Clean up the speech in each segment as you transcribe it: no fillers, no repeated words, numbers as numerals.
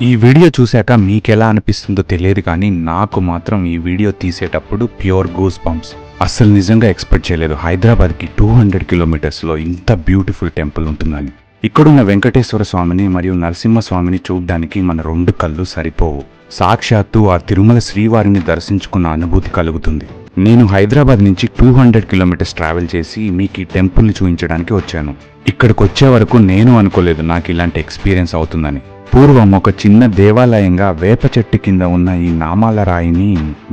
ఈ వీడియో చూశాక మీకెలా అనిపిస్తుందో తెలియదు కానీ నాకు మాత్రం ఈ వీడియో తీసేటప్పుడు ప్యూర్ గూస్ బంప్స్. అస్సలు నిజంగా ఎక్స్పెక్ట్ చేయలేదు హైదరాబాద్కి 200 కిలోమీటర్స్లో ఇంత బ్యూటిఫుల్ టెంపుల్ ఉంటుందని. ఇక్కడున్న వెంకటేశ్వర స్వామిని మరియు నరసింహస్వామిని చూడ్డానికి మన 2 కళ్ళు సరిపోవు. సాక్షాత్తు ఆ తిరుమల శ్రీవారిని దర్శించుకున్న అనుభూతి కలుగుతుంది. నేను హైదరాబాద్ నుంచి 200 కిలోమీటర్స్ ట్రావెల్ చేసి మీకు ఈ టెంపుల్ని చూపించడానికి వచ్చాను. ఇక్కడికి వచ్చే వరకు నేను అనుకోలేదు నాకు ఇలాంటి ఎక్స్పీరియన్స్ అవుతుందని. పూర్వం ఒక చిన్న దేవాలయంగా వేప చెట్టు కింద ఉన్న ఈ నామాల రాయిని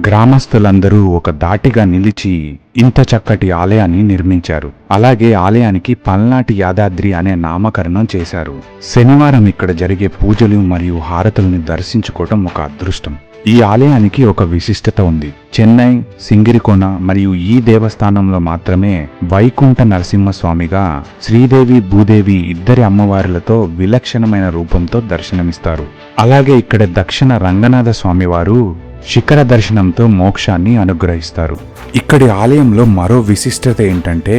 గ్రామస్తులందరూ ఒక దాటిగా నిలిచి ఇంత చక్కటి ఆలయాన్ని నిర్మించారు. అలాగే ఆలయానికి పల్నాటి యాదాద్రి అనే నామకరణం చేశారు. శనివారం ఇక్కడ జరిగే పూజలు మరియు హారతుల్ని దర్శించుకోవటం ఒక అదృష్టం. ఈ ఆలయానికి ఒక విశిష్టత ఉంది. చెన్నై, సింగిరికోన మరియు ఈ దేవస్థానంలో మాత్రమే వైకుంఠ నరసింహస్వామిగా శ్రీదేవి, భూదేవి ఇద్దరి అమ్మవార్లతో విలక్షణమైన రూపంతో దర్శనమిస్తారు. అలాగే ఇక్కడ దక్షిణ రంగనాథ స్వామివారు శిఖర దర్శనంతో మోక్షాన్ని అనుగ్రహిస్తారు. ఇక్కడి ఆలయంలో మరో విశిష్టత ఏంటంటే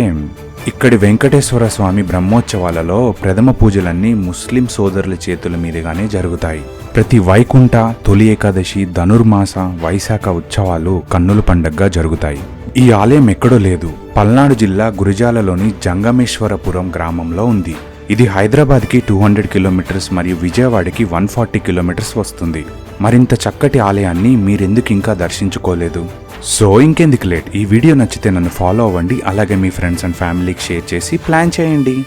ఇక్కడి వెంకటేశ్వర స్వామి బ్రహ్మోత్సవాలలో ప్రథమ పూజలన్నీ ముస్లిం సోదరుల చేతుల మీదుగానే జరుగుతాయి. ప్రతి వైకుంఠ, తొలి ఏకాదశి, ధనుర్మాస, వైశాఖ ఉత్సవాలు కన్నుల పండగగా జరుగుతాయి. ఈ ఆలయం ఎక్కడో లేదు, పల్నాడు జిల్లా గురిజాలలోని జంగమేశ్వరపురం గ్రామంలో ఉంది. ఇది హైదరాబాద్కి 200 కిలోమీటర్స్ మరియు విజయవాడకి 140 కిలోమీటర్స్ వస్తుంది. మరింత చక్కటి ఆలయాన్ని మీరెందుకు ఇంకా దర్శించుకోలేదు? సో ఇంకెందుకు లేట్, ఈ వీడియో నచ్చితే నన్ను ఫాలో అవ్వండి. అలాగే మీ ఫ్రెండ్స్ అండ్ ఫ్యామిలీకి షేర్ చేసి ప్లాన్ చేయండి.